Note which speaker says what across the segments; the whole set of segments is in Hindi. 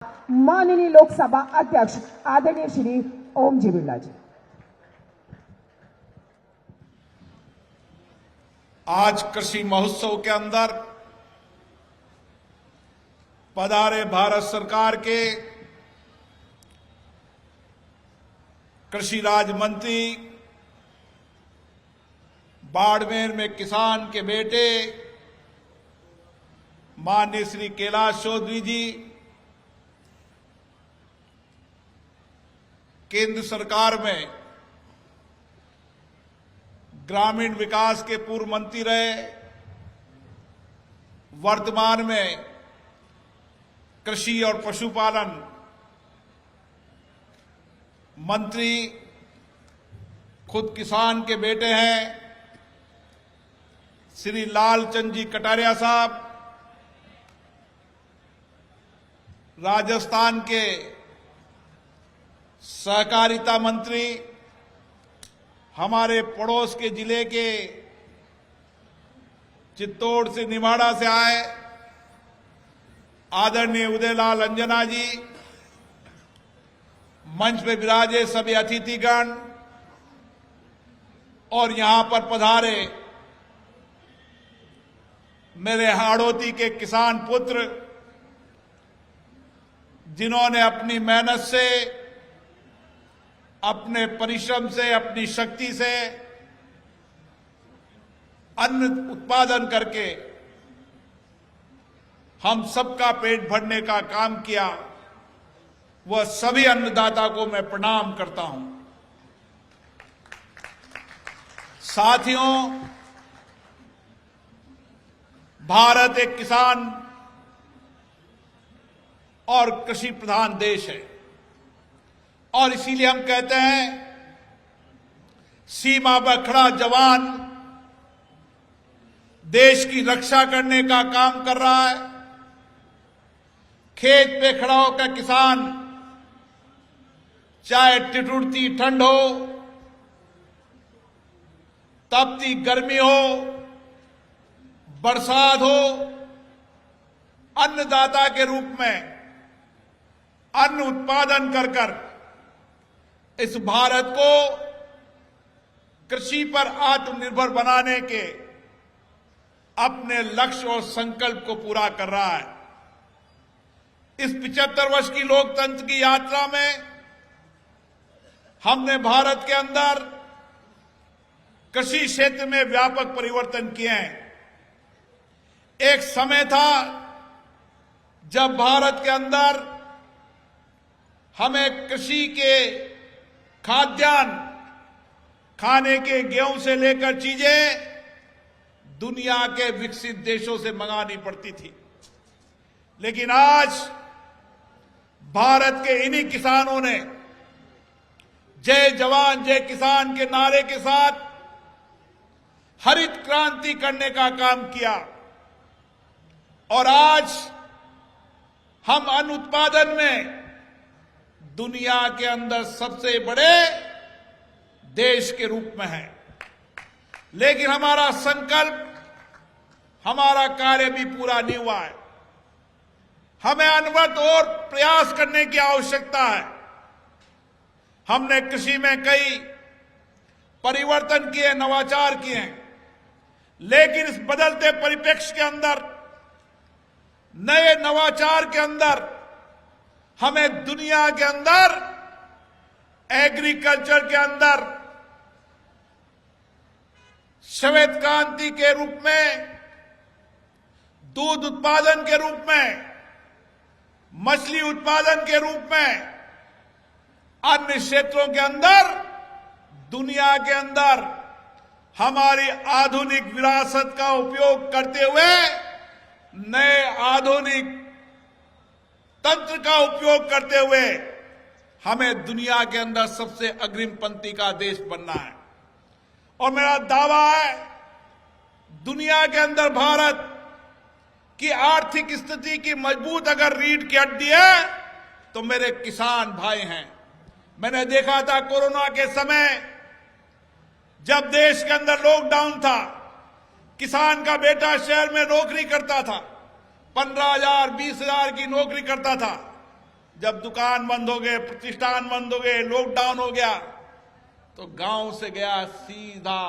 Speaker 1: माननीय लोकसभा अध्यक्ष आदरणीय श्री ओम जी बिरला जी।
Speaker 2: आज कृषि महोत्सव के अंदर पधारे भारत सरकार के कृषि राज्य मंत्री, बाड़मेर में किसान के बेटे माननीय श्री कैलाश चौधरी जी, केंद्र सरकार में ग्रामीण विकास के पूर्व मंत्री रहे, वर्तमान में कृषि और पशुपालन मंत्री, खुद किसान के बेटे हैं श्री लालचंद जी कटारिया साहब, राजस्थान के सहकारिता मंत्री, हमारे पड़ोस के जिले के चित्तौड़ से निवाड़ा से आए आदरणीय उदयलाल अंजना जी, मंच पे विराजे सभी अतिथिगण और यहां पर पधारे मेरे हाड़ौती के किसान पुत्र, जिन्होंने अपनी मेहनत से, अपने परिश्रम से, अपनी शक्ति से अन्न उत्पादन करके हम सबका पेट भरने का काम किया, वह सभी अन्नदाता को मैं प्रणाम करता हूं। साथियों, भारत एक किसान और कृषि प्रधान देश है और इसीलिए हम कहते हैं सीमा पर खड़ा जवान देश की रक्षा करने का काम कर रहा है। खेत पे खड़ा होकर किसान, चाहे ठिठुरती ठंड हो, तपती गर्मी हो, बरसात हो, अन्नदाता के रूप में अन्न उत्पादन कर कर इस भारत को कृषि पर आत्मनिर्भर बनाने के अपने लक्ष्य और संकल्प को पूरा कर रहा है। इस 75 वर्ष की लोकतंत्र की यात्रा में हमने भारत के अंदर कृषि क्षेत्र में व्यापक परिवर्तन किए हैं। एक समय था जब भारत के अंदर हमें कृषि के खाद्यान्न, खाने के गेहूं से लेकर चीजें दुनिया के विकसित देशों से मंगानी पड़ती थी, लेकिन आज भारत के इन्हीं किसानों ने जय जवान जय किसान के नारे के साथ हरित क्रांति करने का काम किया और आज हम अन्न उत्पादन में दुनिया के अंदर सबसे बड़े देश के रूप में हैं। लेकिन हमारा संकल्प, हमारा कार्य भी पूरा नहीं हुआ है। हमें अनवरत और प्रयास करने की आवश्यकता है। हमने कृषि में कई परिवर्तन किए, नवाचार किए हैं, लेकिन इस बदलते परिप्रेक्ष्य के अंदर, नए नवाचार के अंदर हमें दुनिया के अंदर एग्रीकल्चर के अंदर श्वेत क्रांति के रूप में, दूध उत्पादन के रूप में, मछली उत्पादन के रूप में, अन्य क्षेत्रों के अंदर दुनिया के अंदर हमारी आधुनिक विरासत का उपयोग करते हुए नए आधुनिक तंत्र का उपयोग करते हुए हमें दुनिया के अंदर सबसे अग्रिम पंक्ति का देश बनना है। और मेरा दावा है, दुनिया के अंदर भारत की आर्थिक स्थिति की मजबूत अगर रीढ़ की हड्डी है तो मेरे किसान भाई हैं। मैंने देखा था कोरोना के समय जब देश के अंदर लॉकडाउन था, किसान का बेटा शहर में नौकरी करता था, 15,000 20,000 की नौकरी करता था, जब दुकान बंद हो गए, प्रतिष्ठान बंद हो गए, लॉकडाउन हो गया, तो गांव से गया सीधा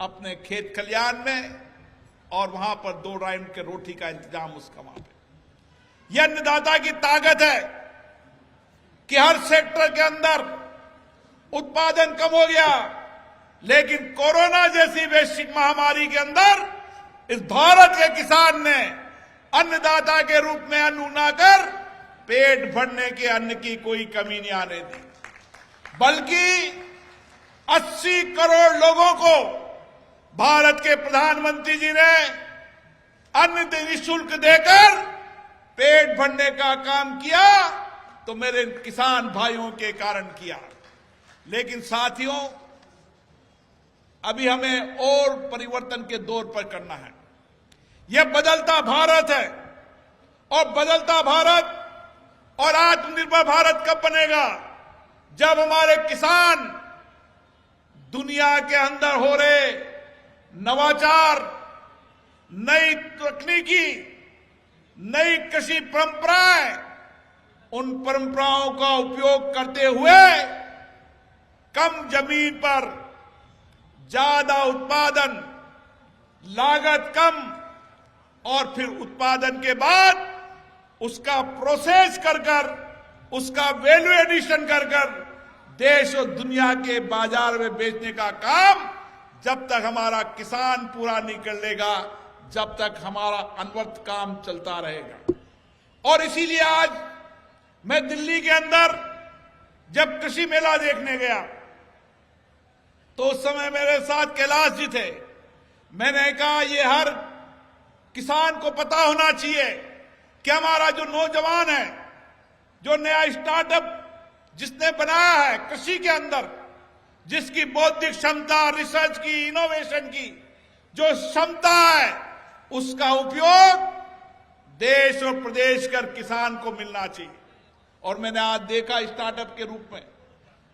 Speaker 2: अपने खेत खलियान में और वहां पर 2 राउंड के रोटी का इंतजाम उसका वहां पे। यह अन्नदाता की ताकत है कि हर सेक्टर के अंदर उत्पादन कम हो गया, लेकिन कोरोना जैसी वैश्विक महामारी के अंदर इस भारत के किसान ने अन्नदाता के रूप में अन्न उगाकर पेट भरने के अन्न की कोई कमी नहीं आने दी, बल्कि 80 करोड़ लोगों को भारत के प्रधानमंत्री जी ने अन्न निःशुल्क देकर पेट भरने का काम किया, तो मेरे किसान भाइयों के कारण किया। लेकिन साथियों, अभी हमें और परिवर्तन के दौर पर करना है। यह बदलता भारत है, और बदलता भारत और आत्मनिर्भर भारत कब बनेगा? जब हमारे किसान दुनिया के अंदर हो रहे नवाचार, नई तकनीकी, नई कृषि परंपराएं, उन परंपराओं का उपयोग करते हुए कम जमीन पर ज्यादा उत्पादन, लागत कम, और फिर उत्पादन के बाद उसका प्रोसेस कर कर, उसका वैल्यू एडिशन कर कर देश और दुनिया के बाजार में बेचने का काम जब तक हमारा किसान पूरा नहीं कर लेगा, जब तक हमारा अनवरत काम चलता रहेगा। और इसीलिए आज मैं दिल्ली के अंदर जब कृषि मेला देखने गया, तो उस समय मेरे साथ कैलाश जी थे। मैंने कहा, ये हर किसान को पता होना चाहिए कि हमारा जो नौजवान है, जो नया स्टार्टअप जिसने बनाया है कृषि के अंदर, जिसकी बौद्धिक क्षमता, रिसर्च की, इनोवेशन की जो क्षमता है, उसका उपयोग देश और प्रदेश कर किसान को मिलना चाहिए। और मैंने आज देखा स्टार्टअप के रूप में,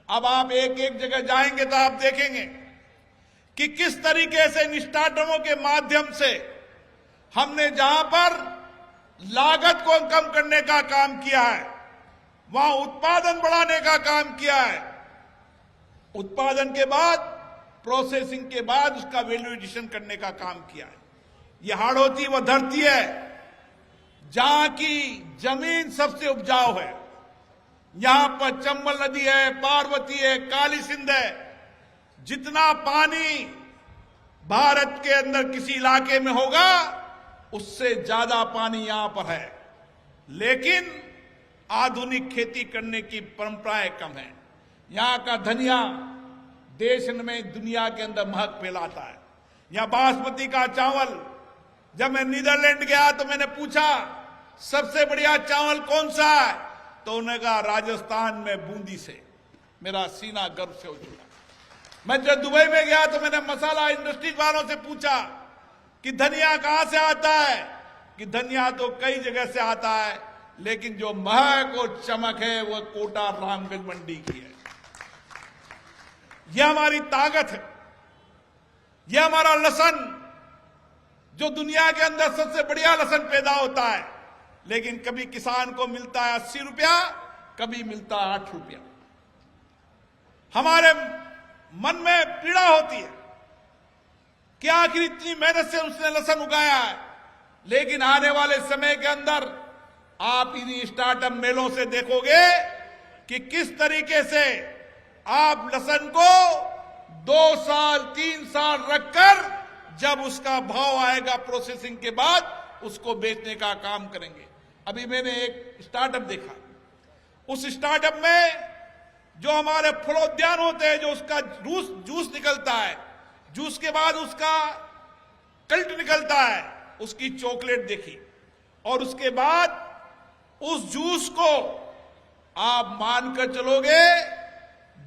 Speaker 2: अब आप एक एक जगह जाएंगे तो आप देखेंगे कि किस तरीके से इन स्टार्टअपों के माध्यम से हमने जहां पर लागत को कम करने का काम किया है, वहां उत्पादन बढ़ाने का काम किया है, उत्पादन के बाद, प्रोसेसिंग के बाद उसका वैल्यू एडिशन करने का काम किया है। यह हाड़ौती वह धरती है जहां की जमीन सबसे उपजाऊ है। यहां पर चंबल नदी है, पार्वती है, काली सिंध है। जितना पानी भारत के अंदर किसी इलाके में होगा, उससे ज्यादा पानी यहां पर है, लेकिन आधुनिक खेती करने की परंपराएं कम है। यहां का धनिया देश में, दुनिया के अंदर महक फैलाता है। यहां बासमती का चावल, जब मैं नीदरलैंड गया तो मैंने पूछा सबसे बढ़िया चावल कौन सा है, तो उन्होंने कहा राजस्थान में बूंदी से। मेरा सीना गर्व से उछला। मैं जब दुबई में गया तो मैंने मसाला इंडस्ट्री वालों से पूछा कि धनिया कहां से आता है, कि धनिया तो कई जगह से आता है, लेकिन जो महक और चमक है वो कोटा रामगंज मंडी की है। यह हमारी ताकत है, यह हमारा लहसन, जो दुनिया के अंदर सबसे बढ़िया लहसन पैदा होता है, लेकिन कभी किसान को मिलता है 80 रुपया, कभी मिलता है 8 रुपया। हमारे मन में पीड़ा होती है कि आखिर इतनी मेहनत से उसने लहसन उगाया है, लेकिन आने वाले समय के अंदर आप इन्हीं स्टार्टअप मेलों से देखोगे कि किस तरीके से आप लहसन को 2 साल 3 साल रखकर जब उसका भाव आएगा प्रोसेसिंग के बाद उसको बेचने का काम करेंगे। अभी मैंने एक स्टार्टअप देखा, उस स्टार्टअप में जो हमारे फलोद्यान होते हैं, जो उसका जूस निकलता है, जूस के बाद उसका कल्ट निकलता है, उसकी चॉकलेट देखी, और उसके बाद उस जूस को आप मानकर चलोगे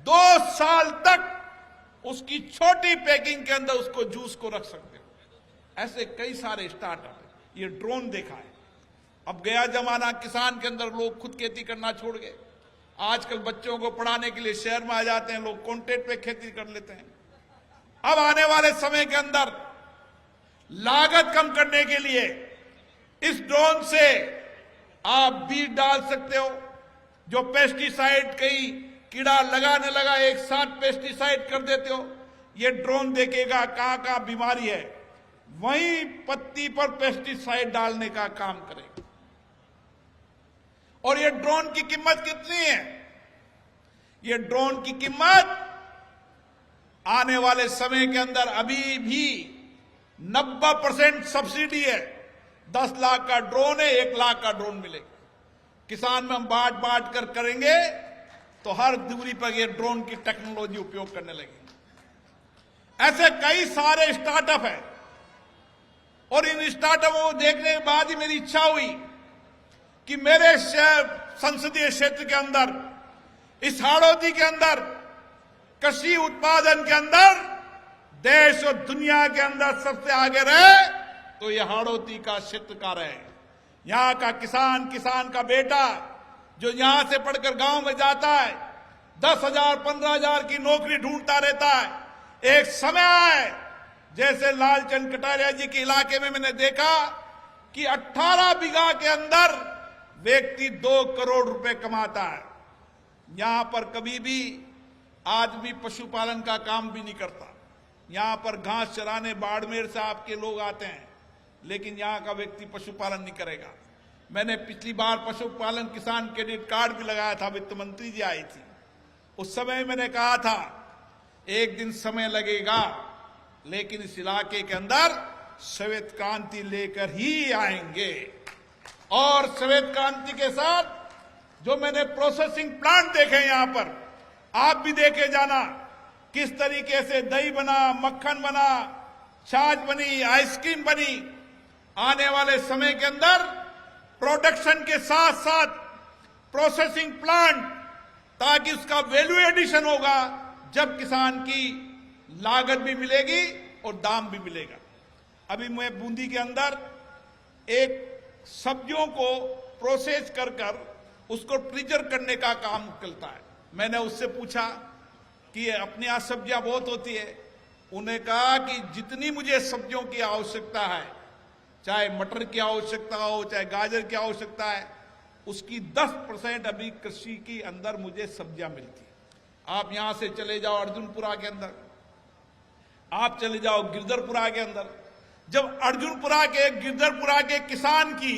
Speaker 2: 2 साल तक उसकी छोटी पैकिंग के अंदर उसको जूस को रख सकते हो। ऐसे कई सारे स्टार्टअप है। ये ड्रोन देखा है। अब गया जमाना किसान के अंदर लोग खुद खेती करना छोड़ गए। आजकल बच्चों को पढ़ाने के लिए शहर में आ जाते हैं लोग, कॉन्ट्रैक्ट पे खेती कर लेते हैं। अब आने वाले समय के अंदर लागत कम करने के लिए इस ड्रोन से आप बीज डाल सकते हो। जो पेस्टिसाइड कई कीड़ा लगाने लगा एक साथ पेस्टिसाइड कर देते हो, ये ड्रोन देखेगा कहां कहां बीमारी है, वहीं पत्ती पर पेस्टिसाइड डालने का काम करेगा। और ये ड्रोन की कीमत कितनी है? ये ड्रोन की कीमत आने वाले समय के अंदर अभी भी 90% सब्सिडी है। 10 लाख का ड्रोन है, 1 लाख का ड्रोन मिलेगा। किसान में हम बांट बांट कर करेंगे तो हर दूरी पर ये ड्रोन की टेक्नोलॉजी उपयोग करने लगेंगे। ऐसे कई सारे स्टार्टअप है और इन स्टार्टअपों को देखने के बाद ही मेरी इच्छा हुई कि मेरे संसदीय क्षेत्र के अंदर, इस हाड़ौती के अंदर, कृषि उत्पादन के अंदर देश और दुनिया के अंदर सबसे आगे रहे तो यह हाड़ौती का क्षेत्र का रहे। यहां का किसान, किसान का बेटा जो यहां से पढ़कर गांव में जाता है, 10,000 15,000 की नौकरी ढूंढता रहता है। एक समय आए जैसे लालचंद कटारिया जी के इलाके में मैंने देखा कि 18 बीघा के अंदर व्यक्ति 2 करोड़ रुपए कमाता है। यहां पर कभी भी आदमी पशुपालन का काम भी नहीं करता। यहां पर घास चराने बाड़मेर से आपके लोग आते हैं, लेकिन यहां का व्यक्ति पशुपालन नहीं करेगा। मैंने पिछली बार पशुपालन किसान क्रेडिट कार्ड भी लगाया था, वित्त मंत्री जी आई थी। उस समय मैंने कहा था एक दिन समय लगेगा, लेकिन इस इलाके के अंदर श्वेत क्रांति लेकर ही आएंगे। और श्वेत क्रांति के साथ जो मैंने प्रोसेसिंग प्लांट देखे यहां पर, आप भी देखे जाना किस तरीके से दही बना, मक्खन बना, छाछ बनी, आइसक्रीम बनी। आने वाले समय के अंदर प्रोडक्शन के साथ साथ प्रोसेसिंग प्लांट, ताकि उसका वैल्यू एडिशन होगा, जब किसान की लागत भी मिलेगी और दाम भी मिलेगा। अभी मैं बूंदी के अंदर एक सब्जियों को प्रोसेस कर कर उसको प्रिजर्व करने का काम चलता है। मैंने उससे पूछा कि अपने यहां सब्जियां बहुत होती है। उन्हें कहा कि जितनी मुझे सब्जियों की आवश्यकता है, चाहे मटर की आवश्यकता हो, चाहे गाजर की आवश्यकता है, उसकी 10% अभी कृषि के अंदर मुझे सब्जियां मिलती है। आप यहां से चले जाओ अर्जुनपुरा के अंदर, आप चले जाओ गिरधरपुरा के अंदर। जब अर्जुनपुरा के, गिरधरपुरा के किसान की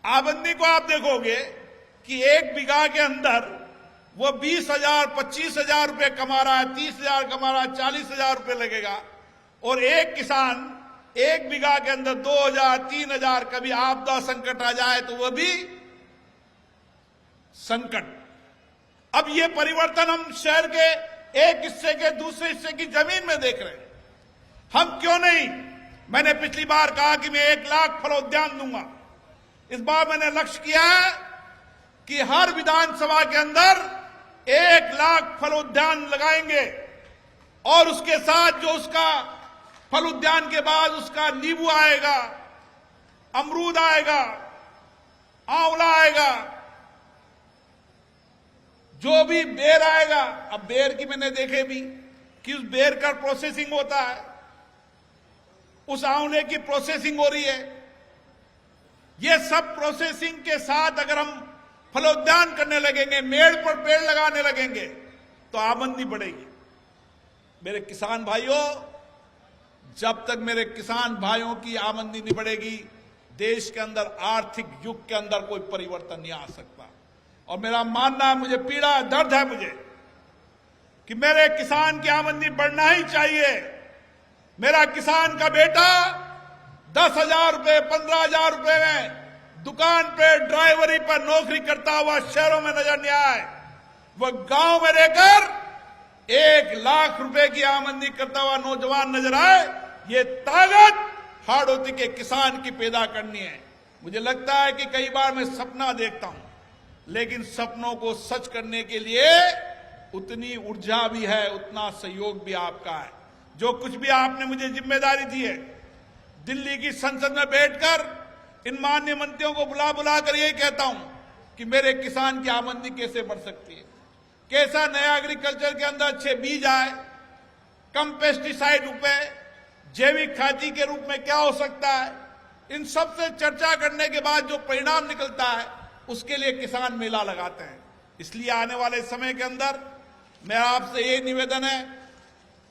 Speaker 2: आमदनी को आप देखोगे कि 1 बीघा के अंदर वो 20,000 25,000 रुपए कमा रहा है, 30,000 कमा रहा है, 40,000 रुपए लगेगा। और एक किसान 1 बीघा के अंदर 2,000 3,000, कभी आपदा संकट आ जाए तो वह भी संकट। अब ये परिवर्तन हम शहर के एक हिस्से के दूसरे हिस्से की जमीन में देख रहे हैं। हम क्यों नहीं? मैंने पिछली बार कहा कि मैं 1 लाख फलोद्यान दूंगा। इस बार मैंने लक्ष्य किया है कि हर विधानसभा के अंदर 1 लाख फलोद्यान लगाएंगे, और उसके साथ जो उसका फल उद्यान के बाद उसका नींबू आएगा, अमरूद आएगा, आंवला आएगा, जो भी बेर आएगा। अब बेर की मैंने देखे भी कि उस बेर का प्रोसेसिंग होता है, उस आंवले की प्रोसेसिंग हो रही है। ये सब प्रोसेसिंग के साथ अगर हम फलोद्यान करने लगेंगे, मेड़ पर पेड़ लगाने लगेंगे, तो आमदनी बढ़ेगी। मेरे किसान भाइयों, जब तक मेरे किसान भाइयों की आमदनी नहीं बढ़ेगी, देश के अंदर आर्थिक युग के अंदर कोई परिवर्तन नहीं आ सकता। और मेरा मानना है, मुझे पीड़ा दर्द है मुझे कि मेरे किसान की आमदनी बढ़ना ही चाहिए। मेरा किसान का बेटा 10,000 रुपए 15,000 रुपए में दुकान पे ड्राइवरी पर नौकरी करता हुआ शहरों में नजर नहीं आए, वह गांव में रहकर 1 लाख रुपए की आमदनी करता हुआ नौजवान नजर आए। ये ताकत हाड़ौती के किसान की पैदा करनी है। मुझे लगता है कि कई बार मैं सपना देखता हूं, लेकिन सपनों को सच करने के लिए उतनी ऊर्जा भी है, उतना सहयोग भी आपका है। जो कुछ भी आपने मुझे जिम्मेदारी दी है, दिल्ली की संसद में बैठकर इन माननीय मंत्रियों को बुला बुला कर यही कहता हूं कि मेरे किसान की आमदनी कैसे बढ़ सकती है, कैसा नया एग्रीकल्चर के अंदर अच्छे बीज आए, कम पेस्टिसाइड रुपए, जैविक खेती के रूप में क्या हो सकता है। इन सब से चर्चा करने के बाद जो परिणाम निकलता है, उसके लिए किसान मेला लगाते हैं। इसलिए आने वाले समय के अंदर मेरा आपसे ये निवेदन है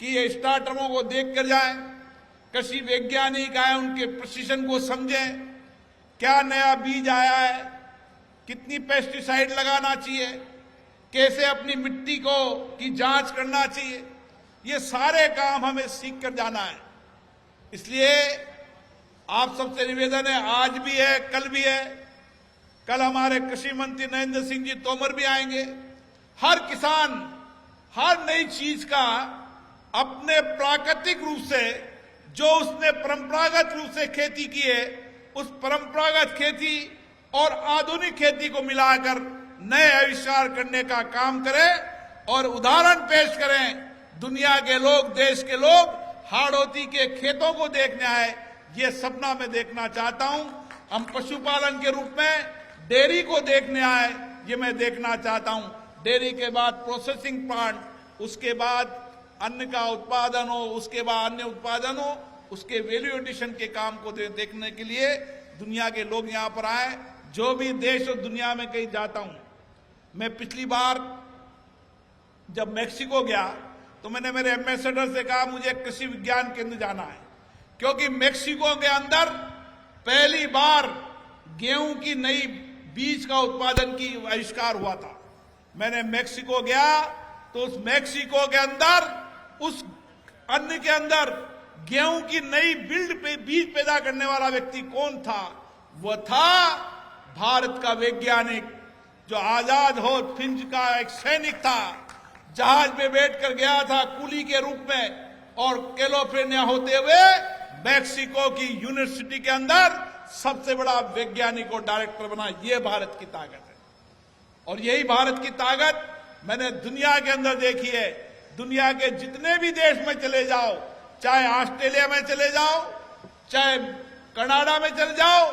Speaker 2: कि ये स्टार्टअपों को देख कर जाएं, कृषि वैज्ञानिक आए उनके प्रशिक्षण को समझें, क्या नया बीज आया है, कितनी पेस्टिसाइड लगाना चाहिए, कैसे अपनी मिट्टी की जांच करना चाहिए, ये सारे काम हमें सीख कर जाना है। इसलिए आप सबसे निवेदन है, आज भी है, कल भी है, कल हमारे कृषि मंत्री नरेंद्र सिंह जी तोमर भी आएंगे। हर किसान हर नई चीज का अपने प्राकृतिक रूप से, जो उसने परंपरागत रूप से खेती की है, उस परंपरागत खेती और आधुनिक खेती को मिलाकर नए आविष्कार करने का काम करें और उदाहरण पेश करें। दुनिया के लोग, देश के लोग हाड़ौती के खेतों को देखने आए, ये सपना मैं देखना चाहता हूं। हम पशुपालन के रूप में डेयरी को देखने आए, ये मैं देखना चाहता हूं। डेयरी के बाद प्रोसेसिंग प्लांट, उसके बाद अन्न का उत्पादन हो, उसके बाद अन्य उत्पादन हो, उसके वैल्यू एडिशन के काम को देखने के लिए दुनिया के लोग यहां पर आए। जो भी देश और दुनिया में कहीं जाता हूं, मैं पिछली बार जब मैक्सिको गया तो मैंने मेरे एम्बेसडर से कहा मुझे कृषि विज्ञान केंद्र जाना है, क्योंकि मैक्सिको के अंदर पहली बार गेहूं की नई बीज का उत्पादन की आविष्कार हुआ था। मैंने मैक्सिको गया तो उस मैक्सिको के अंदर, उस अन्न के अंदर गेहूं की नई बीज पैदा करने वाला व्यक्ति कौन था? वह था भारत का वैज्ञानिक, जो आजाद हिंद फौज का एक सैनिक था, जहाज में बैठकर गया था कुली के रूप में, और कैलिफोर्निया होते हुए मैक्सिको की यूनिवर्सिटी के अंदर सबसे बड़ा वैज्ञानिक और डायरेक्टर बना। यह भारत की ताकत है, और यही भारत की ताकत मैंने दुनिया के अंदर देखी है। दुनिया के जितने भी देश में चले जाओ, चाहे ऑस्ट्रेलिया में चले जाओ, चाहे कनाडा में चले जाओ,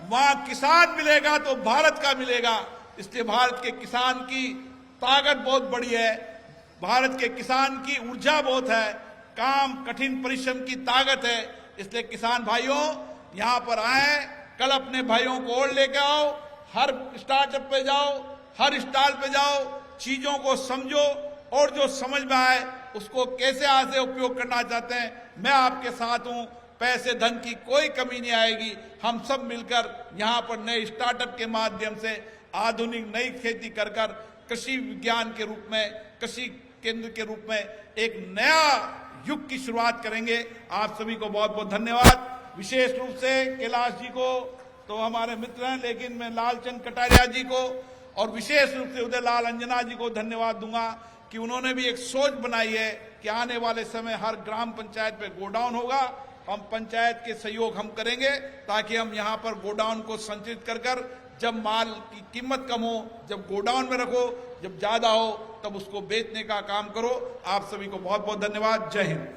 Speaker 2: वहां किसान मिलेगा तो भारत का मिलेगा। इसलिए भारत के किसान की ताकत बहुत बड़ी है, भारत के किसान की ऊर्जा बहुत है, काम कठिन परिश्रम की ताकत है। इसलिए किसान भाइयों यहां पर आए, कल अपने भाइयों को और लेकर आओ, हर स्टार्टअप पे जाओ, हर स्टॉल पे जाओ, चीजों को समझो, और जो समझ में आए उसको कैसे आज से उपयोग करना चाहते हैं, मैं आपके साथ हूं। पैसे धन की कोई कमी नहीं आएगी। हम सब मिलकर यहां पर नए स्टार्टअप के माध्यम से आधुनिक नई खेती कर कृषि विज्ञान के रूप में, कृषि केंद्र के रूप में एक नया युग की शुरुआत करेंगे। आप सभी को बहुत बहुत धन्यवाद। विशेष रूप से कैलाश जी को तो हमारे मित्र हैं, लेकिन मैं लालचंद कटारिया जी को और विशेष रूप से उदयलाल अंजना जी को धन्यवाद दूंगा कि उन्होंने भी एक सोच बनाई है कि आने वाले समय हर ग्राम पंचायत पे गोडाउन होगा। हम पंचायत के सहयोग हम करेंगे ताकि हम यहाँ पर गोडाउन को संचित कर जब माल की कीमत कम हो, जब गोडाउन में रखो, जब ज्यादा हो तब उसको बेचने का काम करो। आप सभी को बहुत बहुत धन्यवाद। जय हिंद।